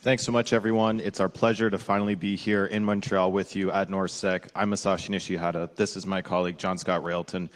Thanks so much, everyone. It's our pleasure to finally be here in Montreal with you at NorthSec. I'm Masashi Nishihata. This is my colleague, John Scott Railton.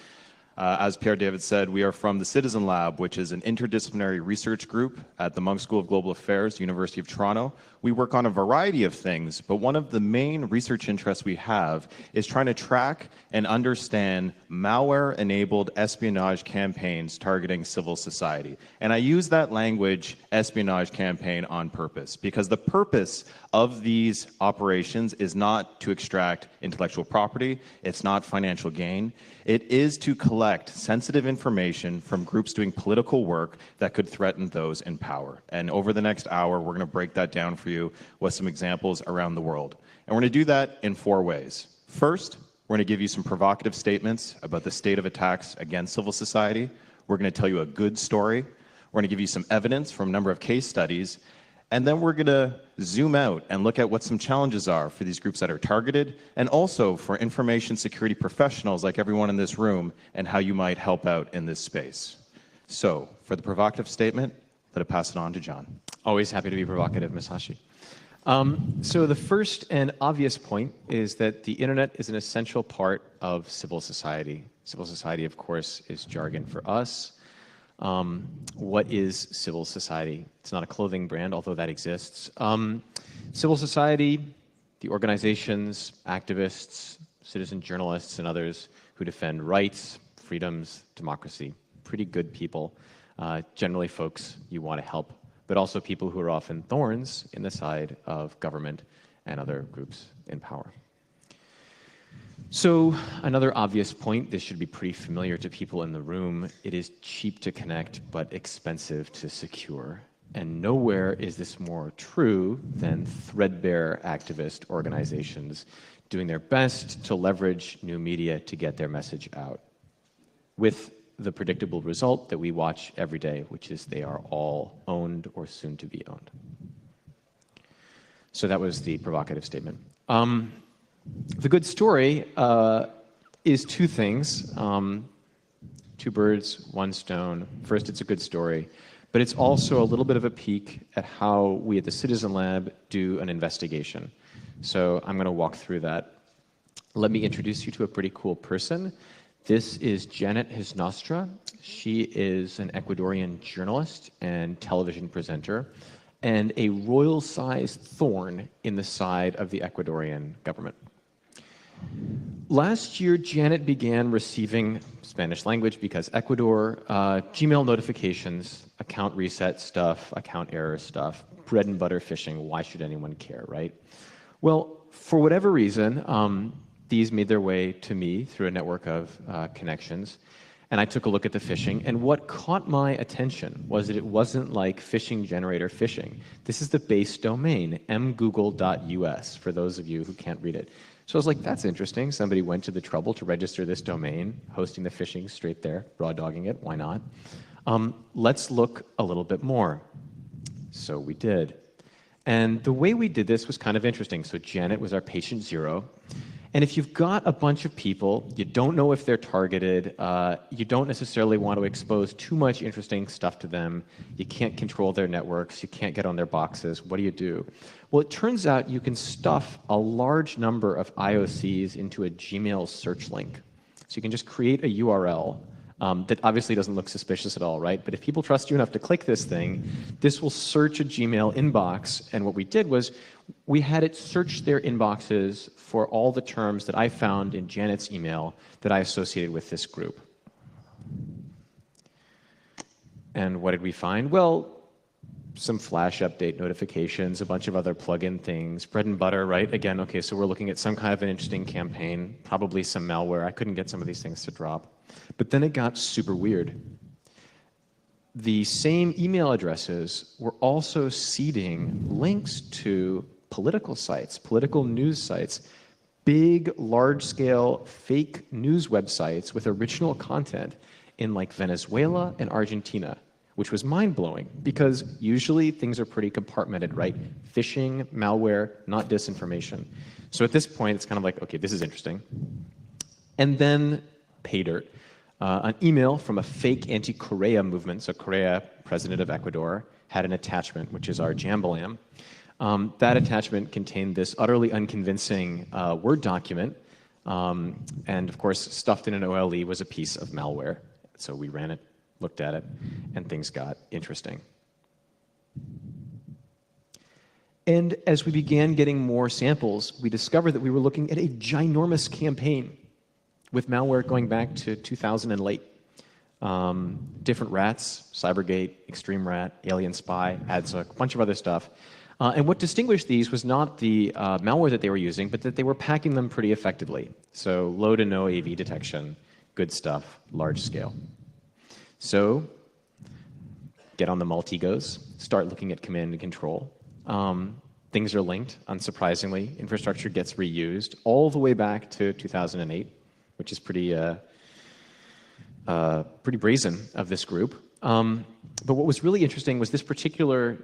As Pierre David said, we are from the Citizen Lab, which is an interdisciplinary research group at the Munk School of Global Affairs, University of Toronto. We work on a variety of things, but one of the main research interests we have is trying to track and understand malware-enabled espionage campaigns targeting civil society. And I use that language, espionage campaign, on purpose, because the purpose of these operations is not to extract intellectual property, it's not financial gain. It is to collect sensitive information from groups doing political work that could threaten those in power. And over the next hour, we're going to break that down for you with some examples around the world. And we're going to do that in 4 ways. First, we're going to give you some provocative statements about the state of attacks against civil society. We're going to tell you a good story. We're going to give you some evidence from a number of case studies. And then we're going to zoom out and look at what some challenges are for these groups that are targeted, and also for information security professionals like everyone in this room, and how you might help out in this space. So, for the provocative statement, let it pass it on to John. Always happy to be provocative, Masashi. So the first and obvious point is that the internet is an essential part of civil society. Civil society, of course, is jargon for us. What is civil society? It's not a clothing brand, although that exists. Civil society, the organizations, activists, citizen journalists, and others who defend rights, freedoms, democracy. Pretty good people. Generally folks you want to help, but also people who are often thorns in the side of government and other groups in power. So another obvious point, this should be pretty familiar to people in the room, it is cheap to connect but expensive to secure. And nowhere is this more true than threadbare activist organizations doing their best to leverage new media to get their message out, with the predictable result that we watch every day, which is they are all owned or soon to be owned. So that was the provocative statement. The good story is 2 things, 2 birds, 1 stone. First, it's a good story, but it's also a little bit of a peek at how we at the Citizen Lab do an investigation. So I'm going to walk through that. Let me introduce you to a pretty cool person. This is Janet Hisnostra. She is an Ecuadorian journalist and television presenter, and a royal-sized thorn in the side of the Ecuadorian government. Last year, Janet began receiving Spanish language because Ecuador, Gmail notifications, account reset stuff, account error stuff, bread and butter phishing. Why should anyone care, right? Well, for whatever reason, these made their way to me through a network of connections, and I took a look at the phishing, and what caught my attention was that it wasn't like phishing generator phishing. This is the base domain, mgoogle.us, for those of you who can't read it. So I was like, that's interesting. Somebody went to the trouble to register this domain, hosting the phishing straight there, raw dogging it, why not? Let's look a little bit more. So we did. And the way we did this was kind of interesting. So Janet was our patient 0. And if you've got a bunch of people, you don't know if they're targeted, you don't necessarily want to expose too much interesting stuff to them, you can't control their networks, you can't get on their boxes, what do? Well, it turns out you can stuff a large number of IOCs into a Gmail search link. So you can just create a URL that obviously doesn't look suspicious at all, right? But if people trust you enough to click this thing, this will search a Gmail inbox. And what we did was we had it search their inboxes for all the terms that I found in Janet's email that I associated with this group. And what did we find? Well, some Flash update notifications, a bunch of other plugin things, bread and butter, right? Again, okay, so we're looking at some kind of an interesting campaign, probably some malware. I couldn't get some of these things to drop. But then it got super weird. The same email addresses were also seeding links to political sites, political news sites, big, large-scale fake news websites with original content in like Venezuela and Argentina, which was mind-blowing because usually things are pretty compartmented, right? Phishing, malware, not disinformation. So at this point, it's kind of like, okay, this is interesting. And then pay dirt. An email from a fake anti-Correa movement. So Correa, president of Ecuador, had an attachment, which is our Jambalam. That attachment contained this utterly unconvincing Word document. And of course, stuffed in an OLE was a piece of malware. So we ran it, looked at it, and things got interesting. And as we began getting more samples, we discovered that we were looking at a ginormous campaign with malware going back to 2000 and late. Different rats, Cybergate, Extreme Rat, Alien Spy, AdSook, a bunch of other stuff. And what distinguished these was not the malware that they were using, but that they were packing them pretty effectively. So low to no AV detection, good stuff, large scale. So get on the Multigos, start looking at command and control. Things are linked, unsurprisingly. Infrastructure gets reused all the way back to 2008, which is pretty brazen of this group. But what was really interesting was this particular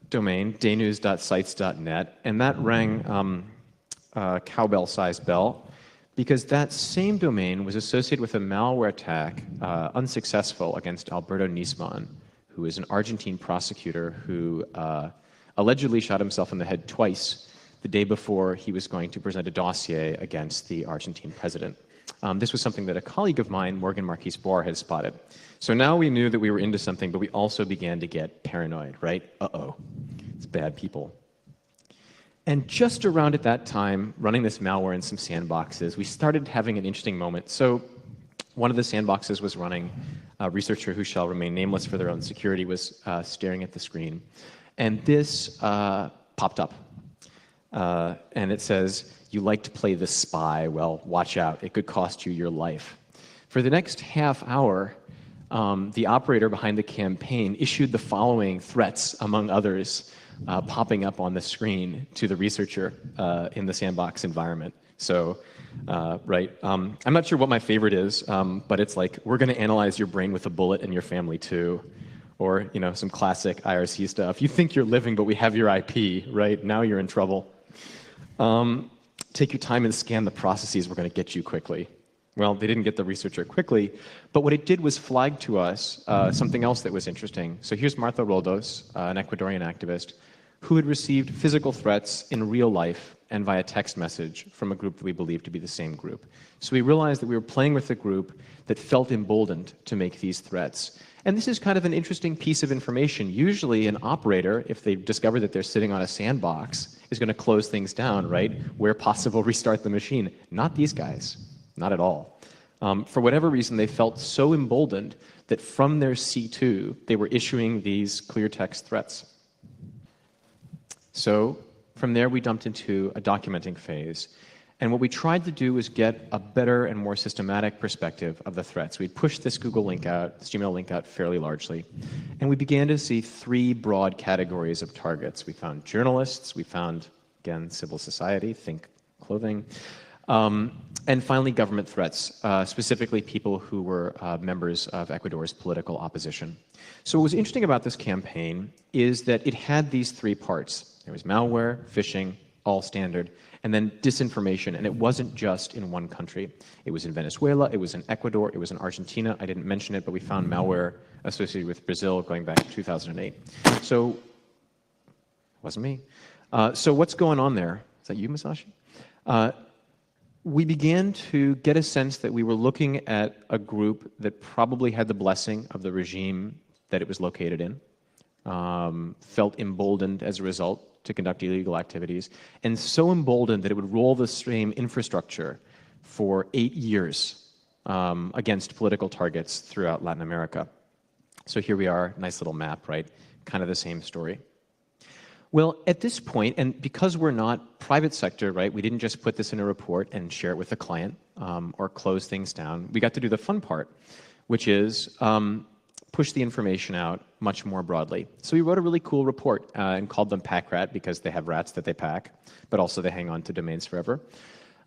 domain, daynews.sites.net, and that rang cowbell-sized bell, because that same domain was associated with a malware attack, unsuccessful, against Alberto Nisman, who is an Argentine prosecutor who allegedly shot himself in the head twice the day before he was going to present a dossier against the Argentine president. This was something that a colleague of mine, Morgan Marquise Boar, had spotted. So now we knew that we were into something, but we also began to get paranoid, right? Uh-oh, it's bad people. And just around at that time, running this malware in some sandboxes, we started having an interesting moment. So one of the sandboxes was running. A researcher who shall remain nameless for their own security was staring at the screen. And this popped up. And it says, "You like to play the spy. Well, watch out. It could cost you your life." For the next half hour, the operator behind the campaign issued the following threats, among others, popping up on the screen to the researcher in the sandbox environment. So, I'm not sure what my favorite is, but it's like, "We're going to analyze your brain with a bullet and your family too." Or, some classic IRC stuff. "You think you're living, but we have your IP, right? Now you're in trouble. Take your time and scan the processes. We're going to get you quickly." Well, they didn't get the researcher quickly, but what it did was flag to us something else that was interesting. So here's Martha Roldos, an Ecuadorian activist, who had received physical threats in real life and via text message from a group that we believed to be the same group. So we realized that we were playing with a group that felt emboldened to make these threats. And this is kind of an interesting piece of information. Usually an operator, if they discover that they're sitting on a sandbox, is going to close things down, right? Where possible, restart the machine. Not these guys. Not at all. For whatever reason, they felt so emboldened that from their C2, they were issuing these clear text threats. So from there, we dumped into a documenting phase. And what we tried to do was get a better and more systematic perspective of the threats. We pushed this Google link out, this Gmail link out fairly largely. And we began to see three broad categories of targets. We found journalists, we found, again, civil society, think clothing, and finally government threats, specifically people who were members of Ecuador's political opposition. So what was interesting about this campaign is that it had these three parts. There was malware, phishing, all standard, and then disinformation, and it wasn't just in one country. It was in Venezuela, it was in Ecuador, it was in Argentina. I didn't mention it, but we found malware associated with Brazil going back to 2008. So, it wasn't me. So what's going on there? Is that you, Masashi? We began to get a sense that we were looking at a group that probably had the blessing of the regime that it was located in, felt emboldened as a result to conduct illegal activities, and so emboldened that it would roll the same infrastructure for 8 years against political targets throughout Latin America. So here we are, nice little map, right? Kind of the same story. Well, at this point, and because we're not private sector, right, we didn't just put this in a report and share it with the client or close things down. We got to do the fun part, which is push the information out much more broadly. So we wrote a really cool report and called them Pack Rat because they have rats that they pack, but also they hang on to domains forever.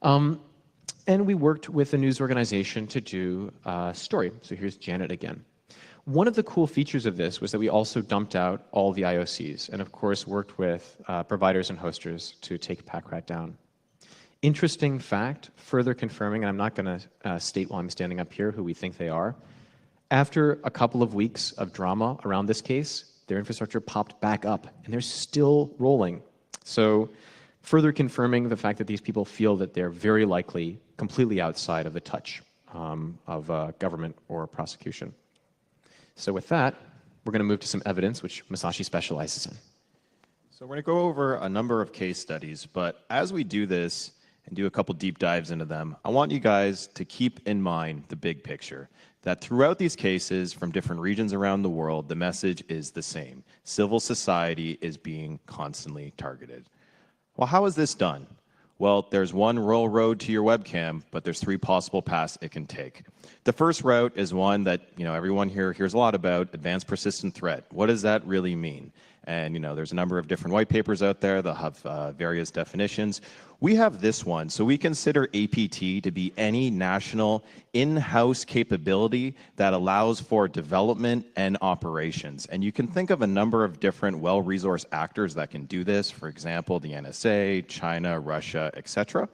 And we worked with a news organization to do a story. So here's Janet again. One of the cool features of this was that we also dumped out all the IOCs and, of course, worked with providers and hosters to take Pack Rat down. Interesting fact, further confirming, and I'm not going to state while I'm standing up here who we think they are. After a couple of weeks of drama around this case, their infrastructure popped back up, and they're still rolling. So further confirming the fact that these people feel that they're very likely completely outside of the touch of government or prosecution. So with that, we're going to move to some evidence, which Masashi specializes in. So we're going to go over a number of case studies, but as we do this and do a couple deep dives into them, I want you guys to keep in mind the big picture, that throughout these cases from different regions around the world, the message is the same. Civil society is being constantly targeted. Well, how is this done? Well, there's one royal road to your webcam, but there's 3 possible paths it can take. The first route is one that everyone here hears a lot about, advanced persistent threat. What does that really mean? And there's a number of different white papers out there that have various definitions. We have this one. So we consider APT to be any national in-house capability that allows for development and operations. And you can think of a number of different well-resourced actors that can do this. For example, the NSA, China, Russia, etc.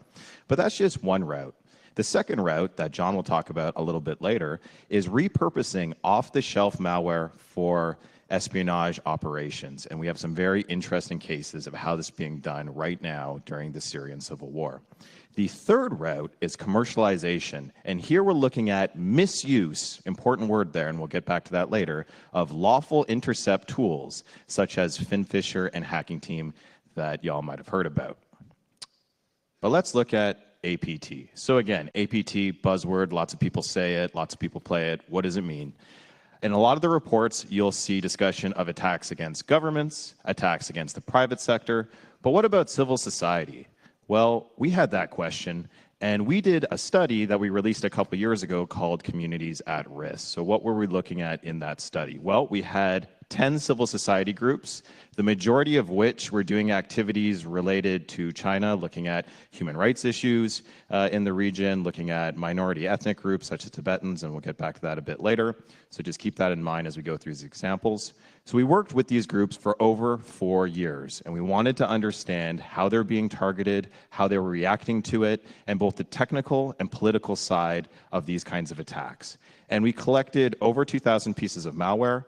But that's just one route. The second route that John will talk about a little bit later is repurposing off-the-shelf malware for espionage operations. And we have some very interesting cases of how this is being done right now during the Syrian civil war. The third route is commercialization. And here we're looking at misuse, important word there, and we'll get back to that later, of lawful intercept tools, such as Finfisher and Hacking Team that y'all might have heard about. But let's look at APT. So again, APT, buzzword, lots of people say it, lots of people play it. What does it mean? In a lot of the reports, you'll see discussion of attacks against governments, attacks against the private sector, but what about civil society? Well, we had that question, and we did a study that we released a couple years ago called Communities at Risk. So what were we looking at in that study? Well, we had 10 civil society groups, the majority of which were doing activities related to China, looking at human rights issues in the region, looking at minority ethnic groups such as Tibetans, and we'll get back to that a bit later. So just keep that in mind as we go through these examples. So we worked with these groups for over 4 years, and we wanted to understand how they're being targeted, how they were reacting to it, and both the technical and political side of these kinds of attacks. And we collected over 2,000 pieces of malware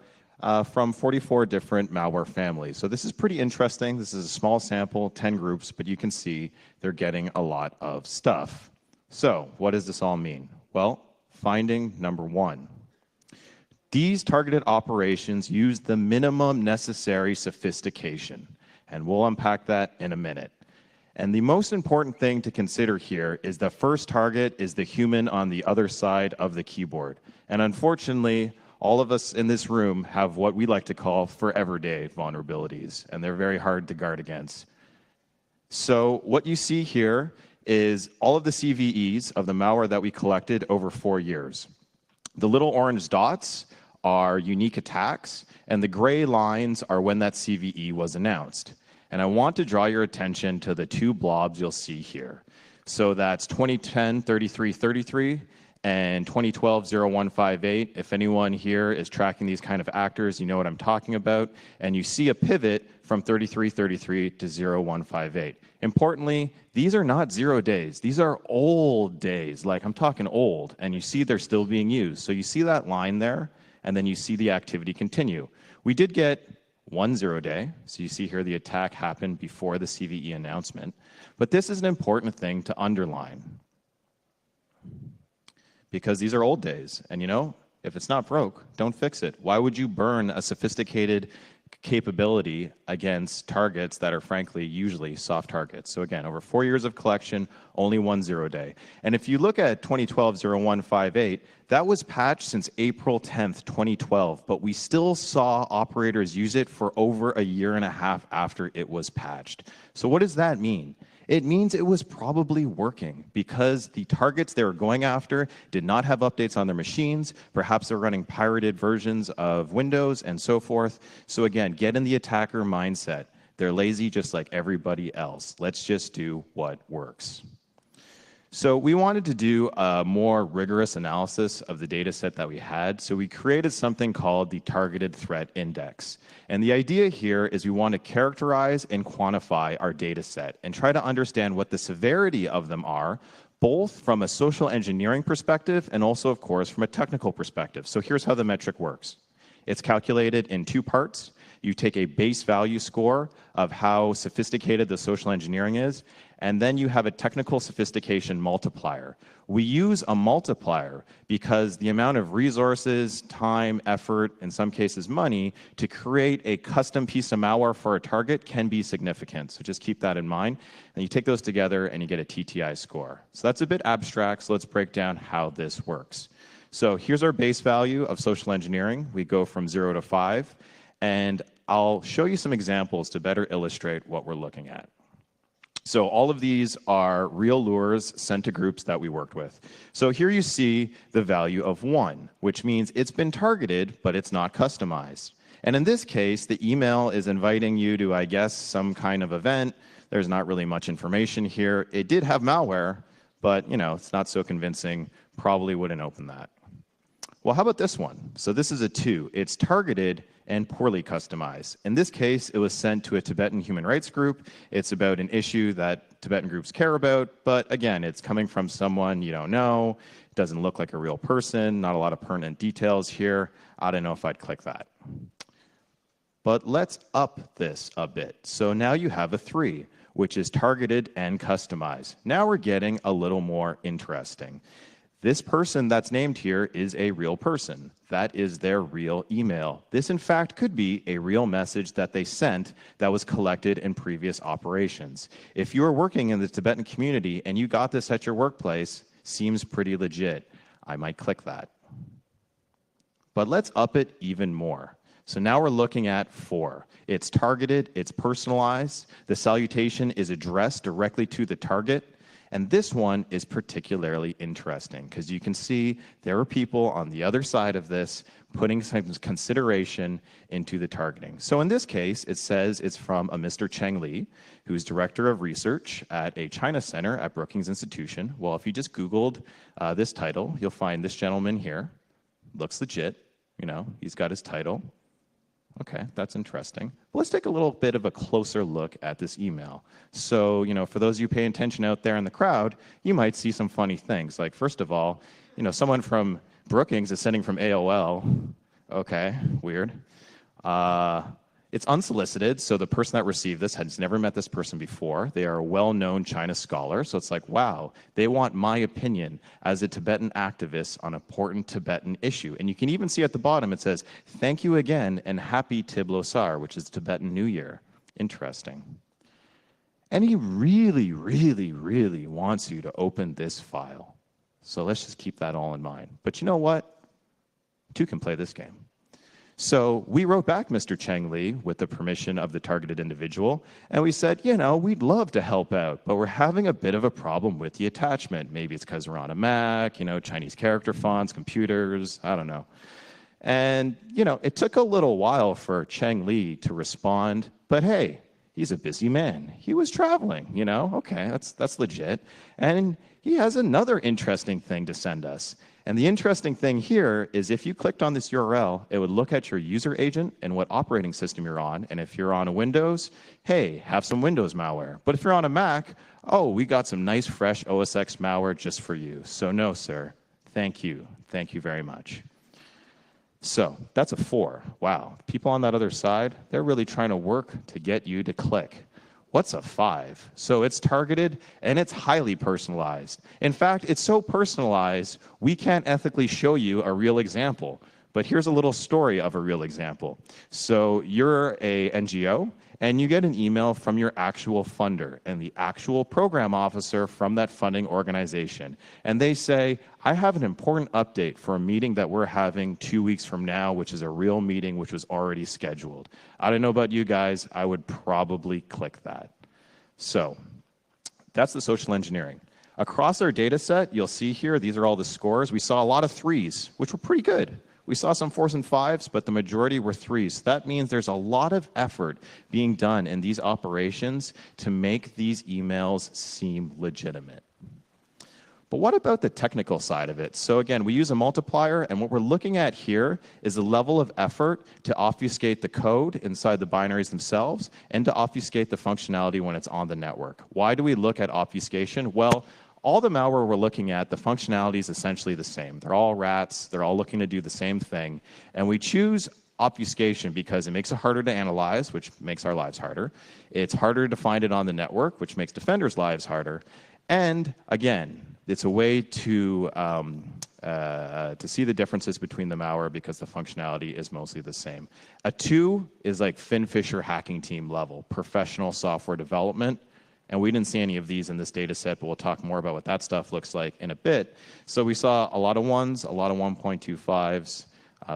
from 44 different malware families. So this is pretty interesting. This is a small sample, 10 groups, but you can see they're getting a lot of stuff. So what does this all mean? Well, finding number 1. These targeted operations use the minimum necessary sophistication, and we'll unpack that in a minute. And the most important thing to consider here is the first target is the human on the other side of the keyboard. And unfortunately, all of us in this room have what we like to call forever day vulnerabilities, and they're very hard to guard against. So what you see here is all of the CVEs of the malware that we collected over 4 years. The little orange dots are unique attacks, and the gray lines are when that CVE was announced. And I want to draw your attention to the 2 blobs you'll see here. So that's 2010 3333 and 2012-0158. If anyone here is tracking these kind of actors, you know what I'm talking about. And you see a pivot from 3333 to 0158. Importantly, these are not 0 days. These are old days, like I'm talking old, and you see they're still being used. So you see that line there, and then you see the activity continue. We did get 1 0 day, so you see here the attack happened before the CVE announcement. But this is an important thing to underline, because these are old days, and if it's not broke, don't fix it. Why would you burn a sophisticated capability against targets that are frankly usually soft targets? So again, over 4 years of collection, only 1 0 day. And if you look at 2012-0158, that was patched since April 10th, 2012, but we still saw operators use it for over a year and a half after it was patched. So what does that mean? It means it was probably working because the targets they were going after did not have updates on their machines. Perhaps they're running pirated versions of Windows and so forth. So again, get in the attacker mindset. They're lazy just like everybody else. Let's just do what works. So we wanted to do a more rigorous analysis of the data set that we had. So we created something called the Targeted Threat Index. And the idea here is we want to characterize and quantify our data set and try to understand what the severity of them are, both from a social engineering perspective and also, of course, from a technical perspective. So here's how the metric works. It's calculated in 2 parts. You take a base value score of how sophisticated the social engineering is, and then you have a technical sophistication multiplier. We use a multiplier because the amount of resources, time, effort, in some cases money, to create a custom piece of malware for a target can be significant. So just keep that in mind. And you take those together and you get a TTI score. So that's a bit abstract, so let's break down how this works. So here's our base value of social engineering. We go from 0 to 5, and I'll show you some examples to better illustrate what we're looking at. So all of these are real lures sent to groups that we worked with. So here you see the value of 1, which means it's been targeted, but it's not customized. And in this case, the email is inviting you to, I guess, some kind of event. There's not really much information here. It did have malware, but it's not so convincing. Probably wouldn't open that. Well, how about this one? So this is a 2. It's targeted and poorly customized. In this case, it was sent to a Tibetan human rights group. It's about an issue that Tibetan groups care about, but again, it's coming from someone you don't know. It doesn't look like a real person, not a lot of pertinent details here. I don't know if I'd click that. But let's up this a bit. So now you have a 3, which is targeted and customized. Now we're getting a little more interesting. This person that's named here is a real person. That is their real email. This, in fact, could be a real message that they sent that was collected in previous operations. If you are working in the Tibetan community and you got this at your workplace, seems pretty legit. I might click that. But let's up it even more. So now we're looking at 4. It's targeted, it's personalized, the salutation is addressed directly to the target. And this one is particularly interesting because you can see there are people on the other side of this putting some consideration into the targeting. So in this case, it says it's from a Mr. Cheng Li, who's director of research at a China center at Brookings Institution. Well, if you just Googled this title, you'll find this gentleman here. Looks legit, he's got his title. Okay, that's interesting. Well, let's take a little bit of a closer look at this email. So, for those of you paying attention out there in the crowd, you might see some funny things. Like, first of all, someone from Brookings is sending from AOL. Okay, weird. It's unsolicited, so the person that received this has never met this person before. They are a well-known China scholar, so it's like, wow, they want my opinion as a Tibetan activist on an important Tibetan issue. And you can even see at the bottom, it says, thank you again and happy Tib Losar, which is Tibetan New Year. Interesting. And he really, really, really wants you to open this file. So let's just keep that all in mind. But you know what? 2 can play this game. So we wrote back Mr. Cheng Li with the permission of the targeted individual, and we said, we'd love to help out, but we're having a bit of a problem with the attachment. Maybe it's because we're on a Mac, Chinese character fonts, computers, I don't know. And, it took a little while for Cheng Li to respond, but hey, he's a busy man. He was traveling, okay, that's legit. And he has another interesting thing to send us. And the interesting thing here is if you clicked on this URL, it would look at your user agent and what operating system you're on. And if you're on a Windows, hey, have some Windows malware. But if you're on a Mac, oh, we got some nice, fresh OS X malware just for you. So no, sir. Thank you. Thank you very much. So that's a 4. Wow. People on that other side, they're really trying to work to get you to click. What's a 5? So it's targeted and it's highly personalized. In fact, it's so personalized, we can't ethically show you a real example. But here's a little story of a real example. So you're a NGO and you get an email from your actual funder and the actual program officer from that funding organization. And they say, I have an important update for a meeting that we're having 2 weeks from now, which is a real meeting which was already scheduled. I don't know about you guys, I would probably click that. So that's the social engineering. Across our data set, you'll see here, these are all the scores. We saw a lot of 3s, which were pretty good. We saw some 4s and 5s, but the majority were 3s. That means there's a lot of effort being done in these operations to make these emails seem legitimate. But what about the technical side of it? So again, we use a multiplier, and what we're looking at here is the level of effort to obfuscate the code inside the binaries themselves and to obfuscate the functionality when it's on the network. Why do we look at obfuscation? Well, all the malware we're looking at, the functionality is essentially the same. They're all rats. They're all looking to do the same thing. And we choose obfuscation because it makes it harder to analyze, which makes our lives harder. It's harder to find it on the network, which makes defenders' lives harder. And again, it's a way to see the differences between the malware because the functionality is mostly the same. A 2 is like Finn Fisher hacking team level, professional software development. And we didn't see any of these in this data set, but we'll talk more about what that stuff looks like in a bit. So we saw a lot of 1s, a lot of 1.25s,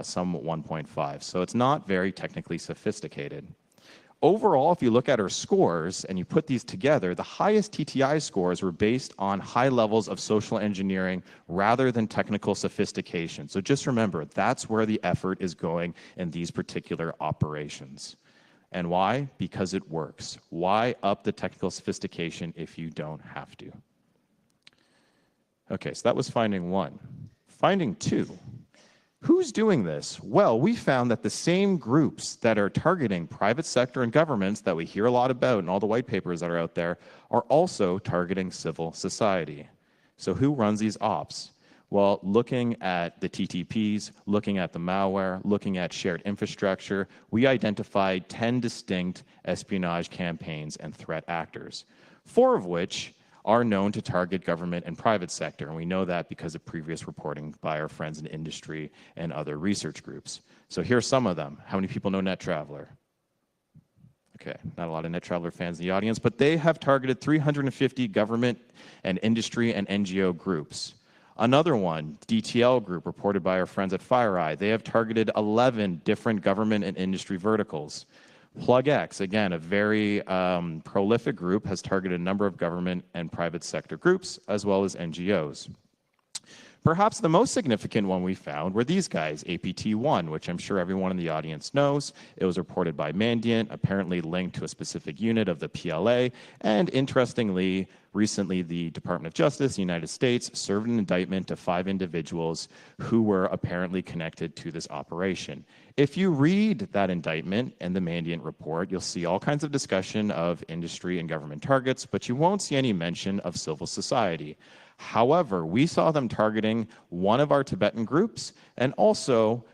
some 1.5. So it's not very technically sophisticated. Overall, if you look at our scores and you put these together, the highest TTI scores were based on high levels of social engineering rather than technical sophistication. So just remember, that's where the effort is going in these particular operations. And why? Because it works. Why up the technical sophistication if you don't have to? Okay, so that was finding 1. Finding 2. Who's doing this? Well, we found that the same groups that are targeting private sector and governments that we hear a lot about in all the white papers that are out there are also targeting civil society. So who runs these ops? Well, looking at the TTPs, looking at the malware, looking at shared infrastructure, we identified 10 distinct espionage campaigns and threat actors, 4 of which are known to target government and private sector, and we know that because of previous reporting by our friends in industry and other research groups. So here's some of them. How many people know NetTraveler? Okay, not a lot of NetTraveler fans in the audience, but they have targeted 350 government and industry and NGO groups. Another one, DTL Group, reported by our friends at FireEye, they have targeted 11 different government and industry verticals. PlugX, again, a very prolific group, has targeted a number of government and private sector groups, as well as NGOs. Perhaps the most significant one we found were these guys, APT1, which I'm sure everyone in the audience knows. It was reported by Mandiant, apparently linked to a specific unit of the PLA, and interestingly, recently the Department of Justice, the United States, served an indictment to 5 individuals who were apparently connected to this operation. If you read that indictment and the Mandiant report, you'll see all kinds of discussion of industry and government targets, but you won't see any mention of civil society. However, we saw them targeting one of our Tibetan groups and also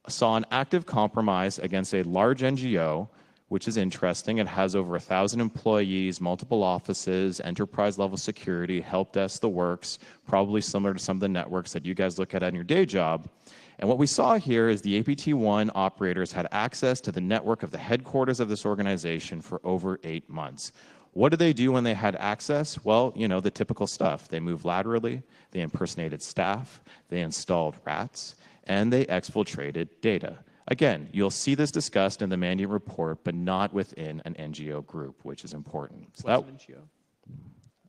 saw an active compromise against a large NGO, which is interesting. It has over 1,000 employees, multiple offices, enterprise-level security, help desk, the works, probably similar to some of the networks that you guys look at in your day job. And what we saw here is the APT1 operators had access to the network of the headquarters of this organization for over 8 months. What did they do when they had access? Well, you know, the typical stuff. They moved laterally, they impersonated staff, they installed rats, and they exfiltrated data. Again, you'll see this discussed in the Mandiant report, but not within an NGO group, which is important. So What's an NGO?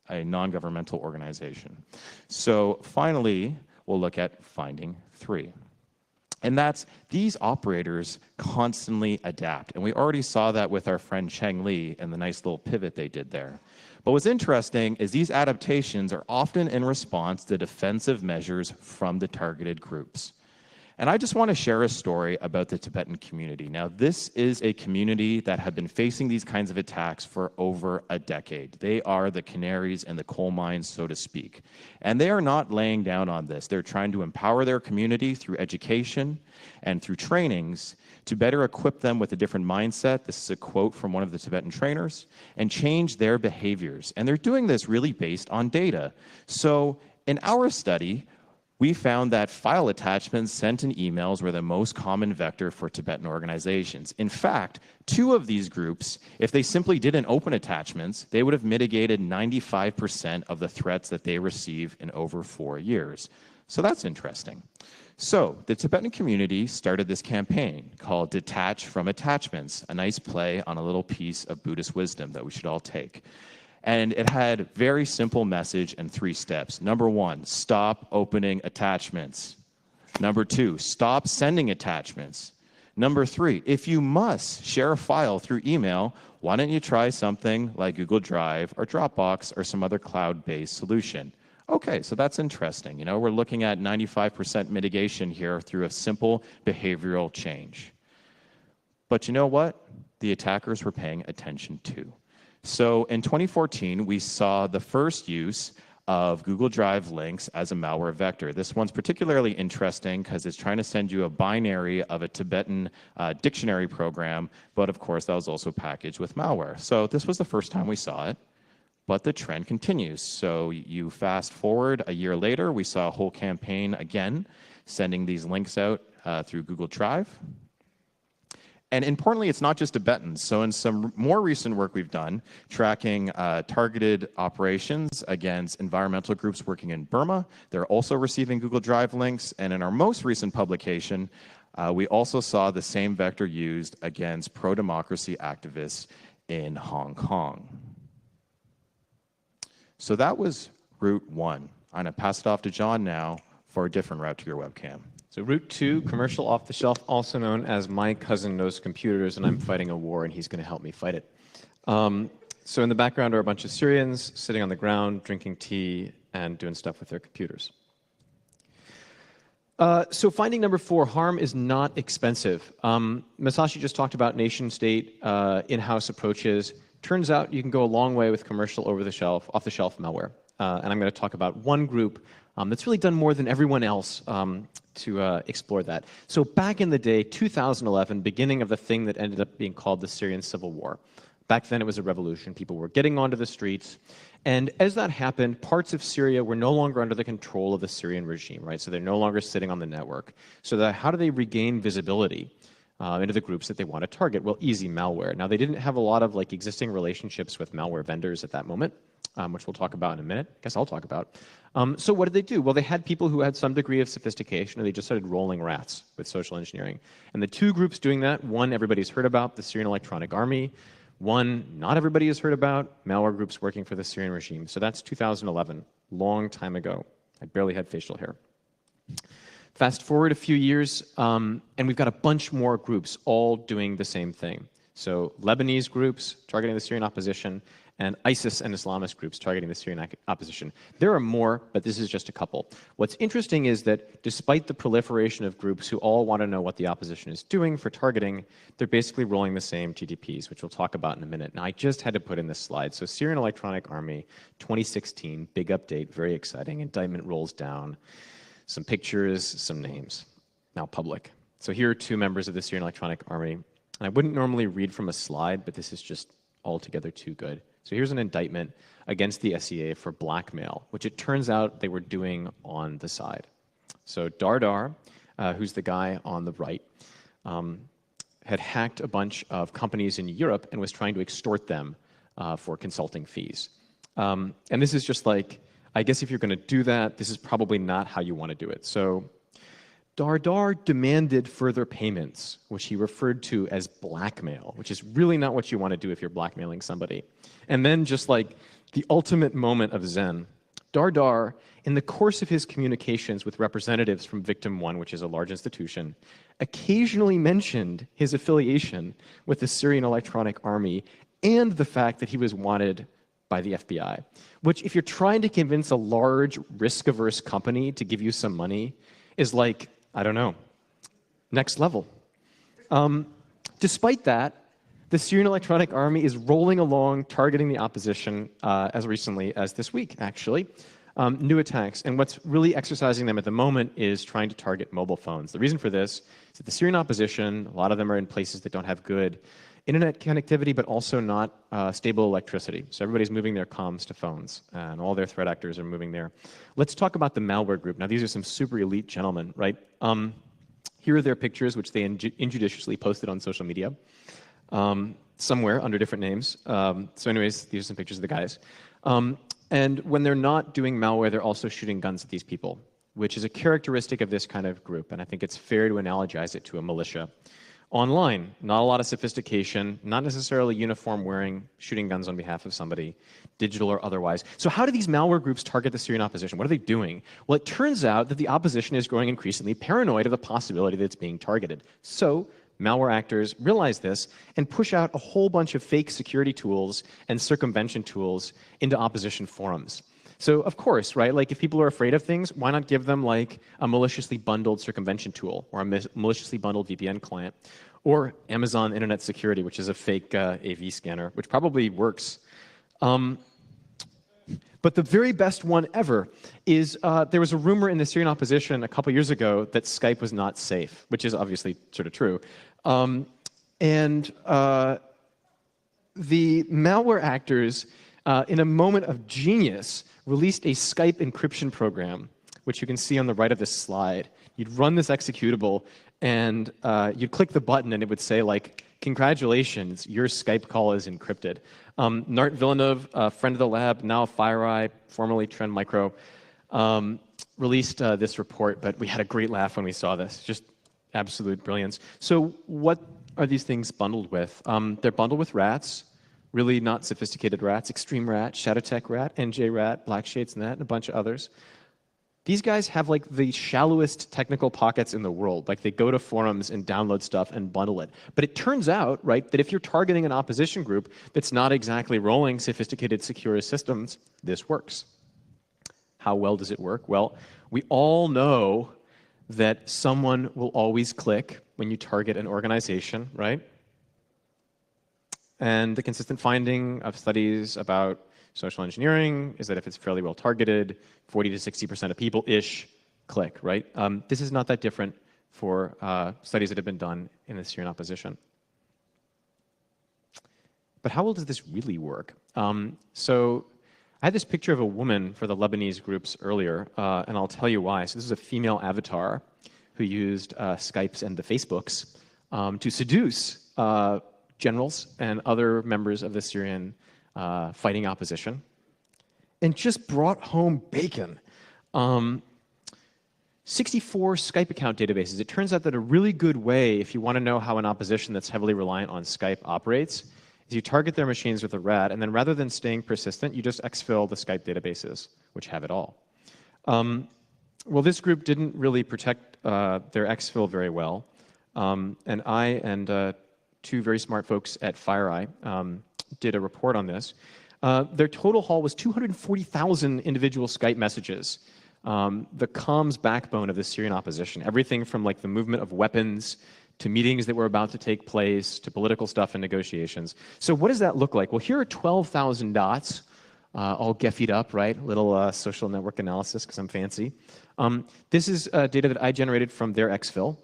A non-governmental organization. So finally, we'll look at finding 3. And that's these operators constantly adapt. And we already saw that with our friend Cheng Li and the nice little pivot they did there. But what's interesting is these adaptations are often in response to defensive measures from the targeted groups. And I just want to share a story about the Tibetan community. Now, this is a community that have been facing these kinds of attacks for over a decade. They are the canaries in the coal mines, so to speak. And they are not laying down on this. They're trying to empower their community through education and through trainings to better equip them with a different mindset. This is a quote from one of the Tibetan trainers, and change their behaviors. And they're doing this really based on data. So in our study, we found that file attachments sent in emails were the most common vector for Tibetan organizations. In fact, 2 of these groups, if they simply didn't open attachments, they would have mitigated 95% of the threats that they receive in over 4 years. So that's interesting. So the Tibetan community started this campaign called Detach from Attachments, a nice play on a little piece of Buddhist wisdom that we should all take. And it had a very simple message and 3 steps. Number 1, stop opening attachments. Number 2, stop sending attachments. Number 3, if you must share a file through email, why don't you try something like Google Drive or Dropbox or some other cloud-based solution? Okay, so that's interesting. You know, we're looking at 95% mitigation here through a simple behavioral change. But you know what? The attackers were paying attention too. So in 2014, we saw the first use of Google Drive links as a malware vector. This one's particularly interesting because it's trying to send you a binary of a Tibetan dictionary program, but of course that was also packaged with malware. So this was the first time we saw it, but the trend continues. So you fast forward a year later, we saw a whole campaign again, sending these links out through Google Drive. And importantly, it's not just Tibetans. So in some more recent work we've done, tracking targeted operations against environmental groups working in Burma, they're also receiving Google Drive links. And in our most recent publication, we also saw the same vector used against pro-democracy activists in Hong Kong. So that was route one. I'm going to pass it off to John now for a different route to your webcam. So route 2, commercial off the shelf, also known as my cousin knows computers and I'm fighting a war and he's going to help me fight it. So in the background are a bunch of Syrians sitting on the ground, drinking tea and doing stuff with their computers. So finding number 4, harm is not expensive. Masashi just talked about nation-state in-house approaches. Turns out you can go a long way with commercial over-the-shelf, off-the-shelf malware. And I'm going to talk about one group that's really done more than everyone else to explore that. So back in the day, 2011, beginning of the thing that ended up being called the Syrian Civil War. Back then it was a revolution. People were getting onto the streets. And as that happened, parts of Syria were no longer under the control of the Syrian regime, right? So they're no longer sitting on the network. So how do they regain visibility into the groups that they want to target? Well, easy, malware. Now, they didn't have a lot of existing relationships with malware vendors at that moment, which we'll talk about in a minute. I guess I'll talk about. So what did they do? Well, they had people who had some degree of sophistication, and they just started rolling rats with social engineering. And the two groups doing that, one everybody's heard about, the Syrian Electronic Army. One not everybody has heard about, malware groups working for the Syrian regime. So that's 2011, long time ago. I barely had facial hair. Fast forward a few years, and we've got a bunch more groups all doing the same thing. So Lebanese groups targeting the Syrian opposition, and ISIS and Islamist groups targeting the Syrian opposition. There are more, but this is just a couple. What's interesting is that despite the proliferation of groups who all want to know what the opposition is doing for targeting, they're basically rolling the same TTPs, which we'll talk about in a minute. Now, I just had to put in this slide. So Syrian Electronic Army, 2016, big update, very exciting. Indictment rolls down. Some pictures, some names, now public. So here are two members of the Syrian Electronic Army. And I wouldn't normally read from a slide, but this is just altogether too good. So here's an indictment against the SEA for blackmail, which it turns out they were doing on the side. So Dardar, who's the guy on the right, had hacked a bunch of companies in Europe and was trying to extort them for consulting fees. And this is just I guess if you're going to do that, this is probably not how you want to do it. So Dardar demanded further payments, which he referred to as blackmail, which is really not what you want to do if you're blackmailing somebody. And then just the ultimate moment of Zen, Dardar, in the course of his communications with representatives from Victim 1, which is a large institution, occasionally mentioned his affiliation with the Syrian Electronic Army and the fact that he was wanted by the FBI, which if you're trying to convince a large risk-averse company to give you some money is I don't know, next level. Despite that, the Syrian Electronic Army is rolling along, targeting the opposition as recently as this week, actually. New attacks. And what's really exercising them at the moment is trying to target mobile phones. The reason for this is that the Syrian opposition, a lot of them are in places that don't have good internet connectivity, but also not stable electricity. So everybody's moving their comms to phones, and all their threat actors are moving there. Let's talk about the malware group. Now, these are some super elite gentlemen, right? Here are their pictures, which they injudiciously posted on social media, somewhere under different names. So anyways, these are some pictures of the guys. And when they're not doing malware, they're also shooting guns at these people, which is a characteristic of this kind of group. And I think it's fair to analogize it to a militia. Online, not a lot of sophistication, not necessarily uniform wearing, shooting guns on behalf of somebody, digital or otherwise. So how do these malware groups target the Syrian opposition? What are they doing? Well, it turns out that the opposition is growing increasingly paranoid of the possibility that it's being targeted. So malware actors realize this and push out a whole bunch of fake security tools and circumvention tools into opposition forums. So of course, right, if people are afraid of things, why not give them a maliciously bundled circumvention tool or a maliciously bundled VPN client or Amazon Internet Security, which is a fake AV scanner, which probably works. But the very best one ever is there was a rumor in the Syrian opposition a couple years ago that Skype was not safe, which is obviously sort of true. And the malware actors, in a moment of genius, released a Skype encryption program, which you can see on the right of this slide. You'd run this executable, and you'd click the button, and it would say, like, congratulations, your Skype call is encrypted. Nart Villeneuve, a friend of the lab, now FireEye, formerly Trend Micro, released this report, but we had a great laugh when we saw this. Just absolute brilliance. So what are these things bundled with? They're bundled with rats, really not sophisticated rats, Extreme Rat, Shadowtech Rat, NJ Rat, Blackshadesnet, and a bunch of others. These guys have like the shallowest technical pockets in the world. Like they go to forums and download stuff and bundle it. But it turns out, right, that if you're targeting an opposition group that's not exactly rolling sophisticated secure systems, this works. How well does it work? Well, we all know that someone will always click when you target an organization, right? And the consistent finding of studies about social engineering is that if it's fairly well targeted, 40 to 60% of people-ish click, right? This is not that different for studies that have been done in the Syrian opposition. But how well does this really work? So I had this picture of a woman for the Lebanese groups earlier, and I'll tell you why. So this is a female avatar who used Skypes and the Facebooks to seduce generals and other members of the Syrian fighting opposition, and just brought home bacon. 64 Skype account databases. It turns out that a really good way, if you want to know how an opposition that's heavily reliant on Skype operates, is you target their machines with a rat, and then rather than staying persistent, you just exfil the Skype databases, which have it all. Well, this group didn't really protect their exfil very well, and I and two very smart folks at FireEye did a report on this. Their total haul was 240,000 individual Skype messages, the comms backbone of the Syrian opposition, everything from like the movement of weapons to meetings that were about to take place to political stuff and negotiations. So what does that look like? Well, here are 12,000 dots, all geffied up, right? Little social network analysis because I'm fancy. This is data that I generated from their exfil.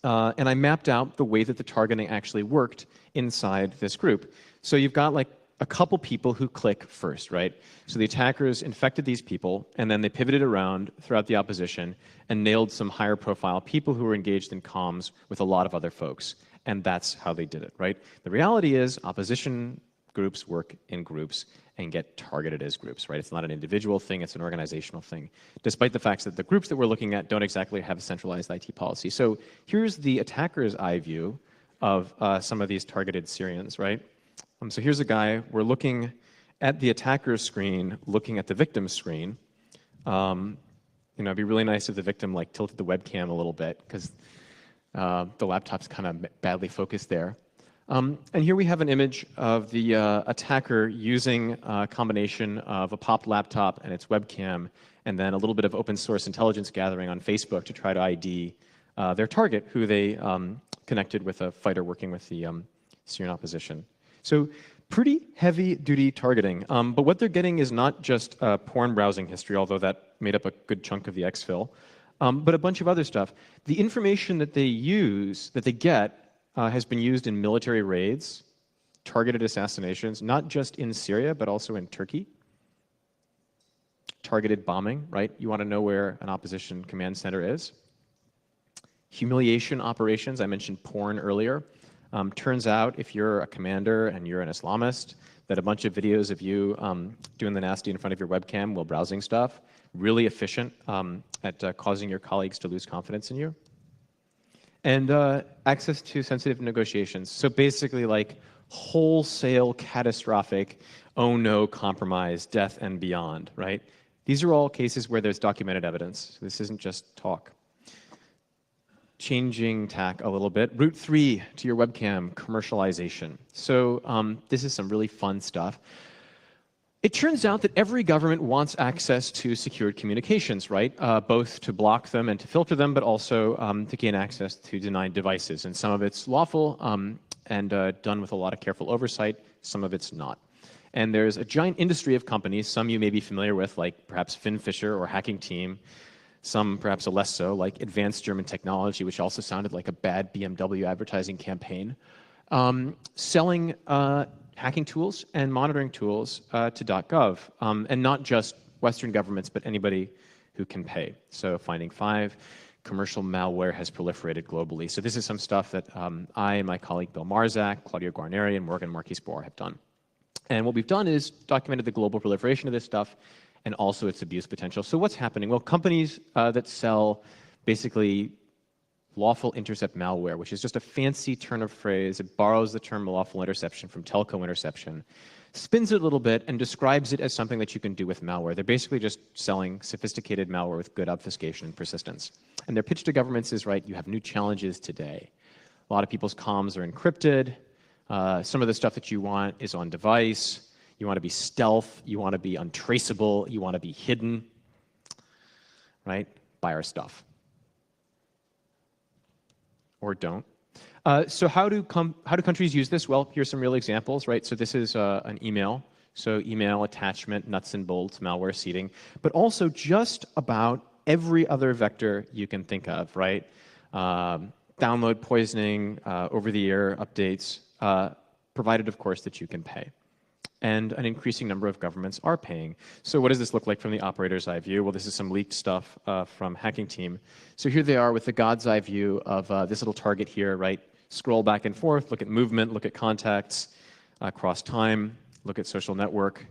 And I mapped out the way that the targeting actually worked inside this group. So you've got like a couple people who click first, right? So the attackers infected these people, and then they pivoted around throughout the opposition and nailed some higher profile people who were engaged in comms with a lot of other folks. And that's how they did it, right? The reality is opposition groups work in groups and get targeted as groups, right? It's not an individual thing, it's an organizational thing, despite the fact that the groups that we're looking at don't exactly have a centralized IT policy. So here's the attacker's eye view of some of these targeted Syrians, right? So here's a guy, we're looking at the attacker's screen, looking at the victim's screen. It'd be really nice if the victim like tilted the webcam a little bit because the laptop's kind of badly focused there. And here we have an image of the attacker using a combination of a popped laptop and its webcam, and then a little bit of open source intelligence gathering on Facebook to try to ID their target, who they connected with a fighter working with the Syrian opposition. So pretty heavy-duty targeting. But what they're getting is not just porn browsing history, although that made up a good chunk of the exfil, but a bunch of other stuff. The information that they use, that they get, has been used in military raids, targeted assassinations, not just in Syria, but also in Turkey. Targeted bombing, right? You want to know where an opposition command center is. Humiliation operations, I mentioned porn earlier. Turns out if you're a commander and you're an Islamist, that a bunch of videos of you doing the nasty in front of your webcam while browsing stuff, really efficient at causing your colleagues to lose confidence in you. And access to sensitive negotiations. So basically like wholesale, catastrophic, oh no, compromise, death and beyond, right? These are all cases where there's documented evidence. This isn't just talk. Changing tack a little bit. Route 3 to your webcam, commercialization. So this is some really fun stuff. It turns out that every government wants access to secured communications, right? Both to block them and to filter them, but also to gain access to denied devices. And some of it's lawful and done with a lot of careful oversight. Some of it's not. And there's a giant industry of companies, some you may be familiar with, like perhaps FinFisher or Hacking Team, some perhaps a less so, like Advanced German Technology, which also sounded like a bad BMW advertising campaign, selling hacking tools and monitoring tools to .gov, and not just Western governments, but anybody who can pay. So Finding Five, commercial malware has proliferated globally. So this is some stuff that I and my colleague Bill Marzak, Claudio Guarneri, and Morgan Marquis-Bohr have done. And what we've done is documented the global proliferation of this stuff and also its abuse potential. So what's happening? Well, companies that sell basically lawful intercept malware, which is just a fancy turn of phrase. It borrows the term lawful interception from telco interception, spins it a little bit, and describes it as something that you can do with malware. They're basically just selling sophisticated malware with good obfuscation and persistence. And their pitch to governments is, right, you have new challenges today. A lot of people's comms are encrypted. Some of the stuff that you want is on device. You want to be stealth. You want to be untraceable. You want to be hidden. Right? Buy our stuff. Or don't. So how do countries use this? Well, here's some real examples, right? So this is an email. So email attachment, nuts and bolts, malware seeding, but also just about every other vector you can think of, right? Download poisoning, over-the-air updates, provided, of course, that you can pay. And an increasing number of governments are paying. So what does this look like from the operator's eye view? Well, this is some leaked stuff from Hacking Team. So here they are with the God's eye view of this little target here, right? Scroll back and forth, look at movement, look at contacts, across time, look at social network,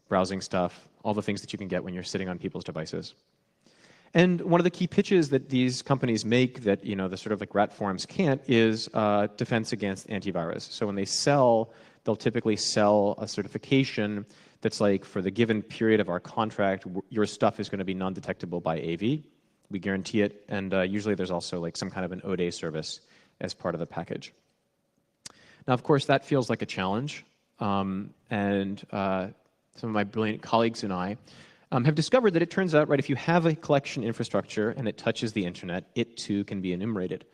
browsing stuff, all the things that you can get when you're sitting on people's devices. And one of the key pitches that these companies make that, you know, the sort of like rat forums can't is defense against antivirus. So when they sell, they'll typically sell a certification that's like, for the given period of our contract, your stuff is going to be non-detectable by AV. We guarantee it, and usually there's also like some kind of an ODA service as part of the package. Now, of course, that feels like a challenge, and some of my brilliant colleagues and I have discovered that it turns out, right, if you have a collection infrastructure and it touches the internet, it too can be enumerated.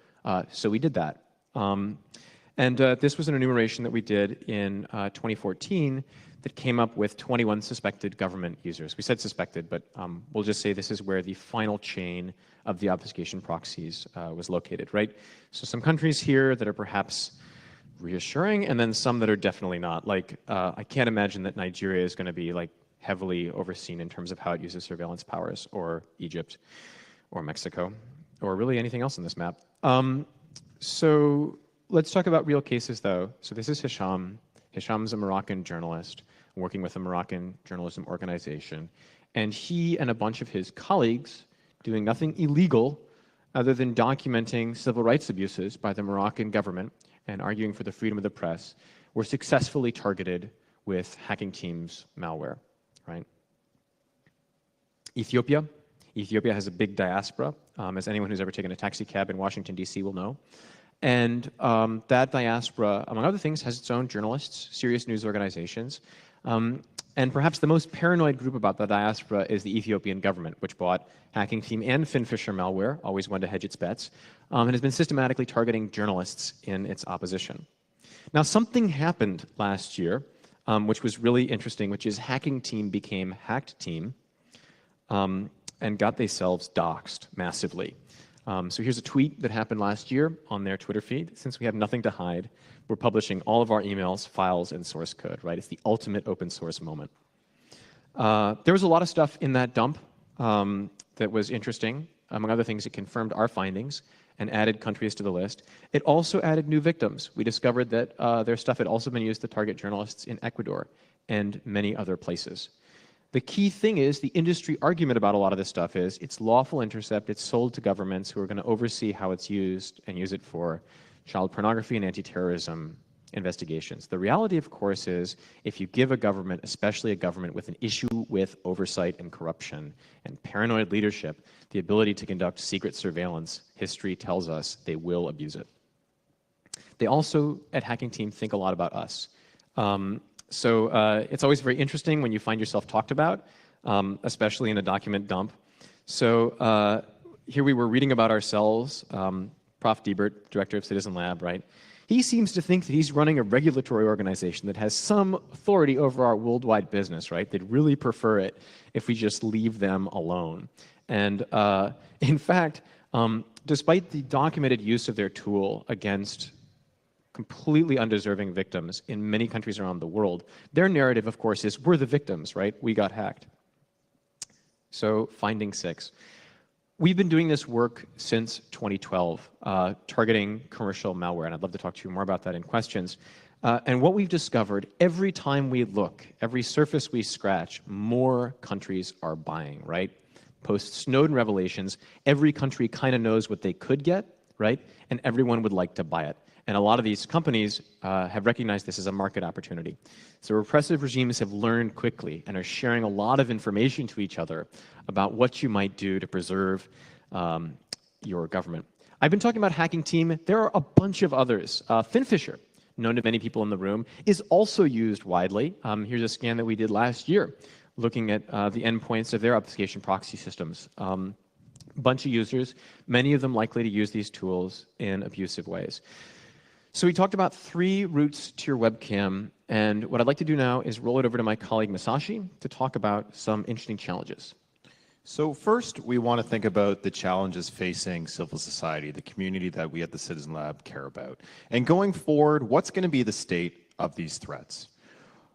So we did that. And this was an enumeration that we did in 2014 that came up with 21 suspected government users. We said suspected, but we'll just say this is where the final chain of the obfuscation proxies was located, right? So some countries here that are perhaps reassuring, and then some that are definitely not. Like, I can't imagine that Nigeria is going to be like heavily overseen in terms of how it uses surveillance powers, or Egypt, or Mexico, or really anything else on this map. So let's talk about real cases, though. So this is Hisham. Hisham's a Moroccan journalist working with a Moroccan journalism organization. And he and a bunch of his colleagues, doing nothing illegal other than documenting civil rights abuses by the Moroccan government and arguing for the freedom of the press, were successfully targeted with Hacking Team's malware, right? Ethiopia. Ethiopia has a big diaspora, as anyone who's ever taken a taxi cab in Washington, D.C. will know. And that diaspora, among other things, has its own journalists, serious news organizations. And perhaps the most paranoid group about the diaspora is the Ethiopian government, which bought Hacking Team and FinFisher malware, always one to hedge its bets, and has been systematically targeting journalists in its opposition. Now, something happened last year, which was really interesting, which is Hacking Team became Hacked Team and got themselves doxxed massively. So here's a tweet that happened last year on their Twitter feed. Since we have nothing to hide, we're publishing all of our emails, files, and source code, right? It's the ultimate open source moment. There was a lot of stuff in that dump that was interesting. Among other things, it confirmed our findings and added countries to the list. It also added new victims. We discovered that their stuff had also been used to target journalists in Ecuador and many other places. The key thing is, the industry argument about a lot of this stuff is, it's lawful intercept, it's sold to governments who are going to oversee how it's used and use it for child pornography and anti-terrorism investigations. The reality, of course, is if you give a government, especially a government with an issue with oversight and corruption and paranoid leadership, the ability to conduct secret surveillance, history tells us they will abuse it. They also, at Hacking Team, think a lot about us. So it's always very interesting when you find yourself talked about, especially in a document dump. So here we were reading about ourselves, Prof. Diebert, director of Citizen Lab, right? he seems to think that he's running a regulatory organization that has some authority over our worldwide business, right? They'd really prefer it if we just leave them alone. And in fact, despite the documented use of their tool against completely undeserving victims in many countries around the world, their narrative, of course, is we're the victims, right? We got hacked. So, finding 6. We've been doing this work since 2012, targeting commercial malware, and I'd love to talk to you more about that in questions. And what we've discovered, every time we look, every surface we scratch, more countries are buying, right? Post-Snowden revelations, every country kind of knows what they could get, right? And everyone would like to buy it. And a lot of these companies have recognized this as a market opportunity. So repressive regimes have learned quickly and are sharing a lot of information to each other about what you might do to preserve your government. I've been talking about Hacking Team. There are a bunch of others. Finfisher, known to many people in the room, is also used widely. Here's a scan that we did last year, looking at the endpoints of their application proxy systems. Bunch of users, many of them likely to use these tools in abusive ways. So we talked about 3 routes to your webcam, and what I'd like to do now is roll it over to my colleague Masashi to talk about some interesting challenges. So first, we want to think about the challenges facing civil society, the community that we at the Citizen Lab care about. And going forward, what's going to be the state of these threats?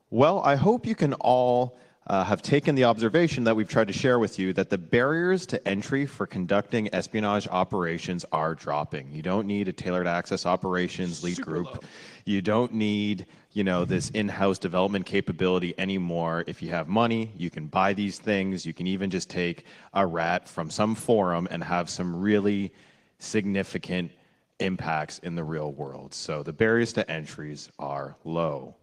Well, I hope you can all have taken the observation that we've tried to share with you that the barriers to entry for conducting espionage operations are dropping. You don't need a tailored access operations lead group. You don't need, this in-house development capability anymore. If you have money, you can buy these things. You can even just take a rat from some forum and have some really significant impacts in the real world. So the barriers to entries are low.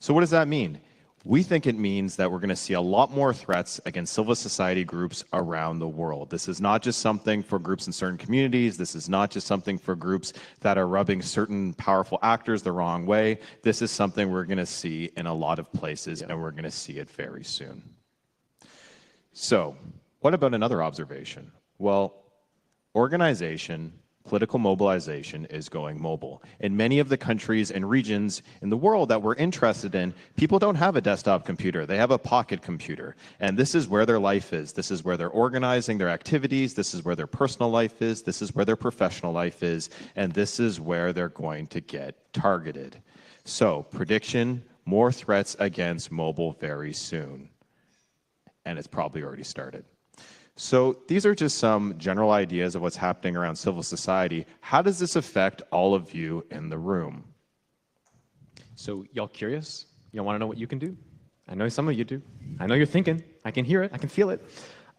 So what does that mean? We think it means that we're going to see a lot more threats against civil society groups around the world. This is not just something for groups in certain communities. This is not just something for groups that are rubbing certain powerful actors the wrong way. This is something we're going to see in a lot of places, and we're going to see it very soon. So, what about another observation? Well, organization, political mobilization is going mobile. In many of the countries and regions in the world that we're interested in, people don't have a desktop computer. They have a pocket computer. And this is where their life is. This is where they're organizing their activities. This is where their personal life is. This is where their professional life is. And this is where they're going to get targeted. So, prediction, more threats against mobile very soon. And it's probably already started. So these are just some general ideas of what's happening around civil society. How does this affect all of you in the room? So y'all curious? Y'all want to know what you can do? I know some of you do. I know you're thinking. I can hear it. I can feel it.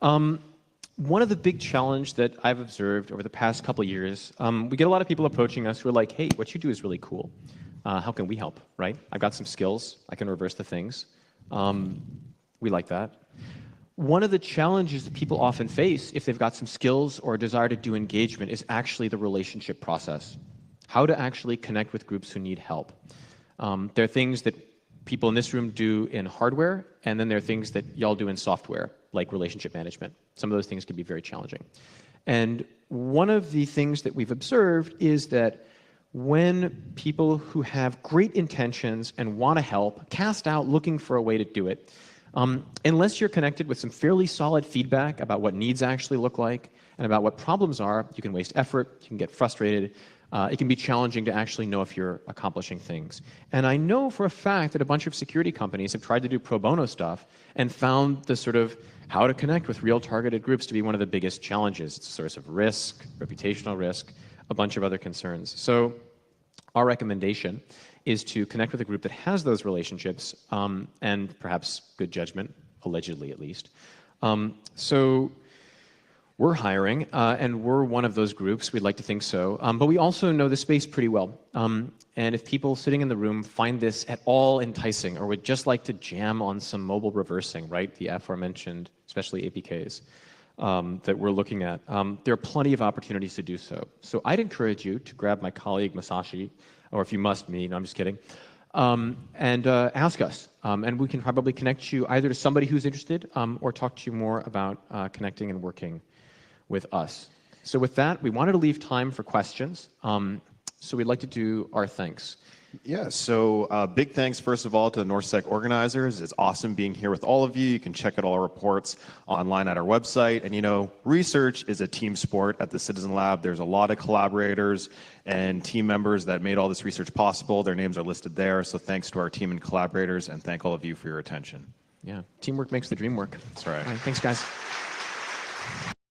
One of the big challenges that I've observed over the past couple of years, we get a lot of people approaching us who are like, hey, what you do is really cool. How can we help, right? I've got some skills. I can reverse the things. We like that. One of the challenges that people often face if they've got some skills or a desire to do engagement is actually the relationship process. How to actually connect with groups who need help. There are things that people in this room do in hardware, and then there are things that y'all do in software, like relationship management. Some of those things can be very challenging. And one of the things that we've observed is that when people who have great intentions and want to help cast out looking for a way to do it, unless you're connected with some fairly solid feedback about what needs actually look like and about what problems are, you can waste effort, you can get frustrated, it can be challenging to actually know if you're accomplishing things. And I know for a fact that a bunch of security companies have tried to do pro bono stuff and found the sort of how to connect with real targeted groups to be one of the biggest challenges. It's a source of risk, reputational risk, a bunch of other concerns. So our recommendation is to connect with a group that has those relationships and perhaps good judgment, allegedly at least. So we're hiring, and we're one of those groups. We'd like to think so. But we also know the space pretty well. And if people sitting in the room find this at all enticing or would just like to jam on some mobile reversing, right, the aforementioned, especially APKs, that we're looking at, there are plenty of opportunities to do so. So I'd encourage you to grab my colleague Masashi, or if you must me, no, I'm just kidding, and ask us. And we can probably connect you either to somebody who's interested or talk to you more about connecting and working with us. So with that, we wanted to leave time for questions. So we'd like to do our thanks. Yeah, so big thanks, first of all, to the NorthSec organizers. It's awesome being here with all of you. You can check out all our reports online at our website. And, you know, research is a team sport at the Citizen Lab. There's a lot of collaborators and team members that made all this research possible. Their names are listed there. So thanks to our team and collaborators, and thank all of you for your attention. Yeah, teamwork makes the dream work. That's right. All right, thanks, guys.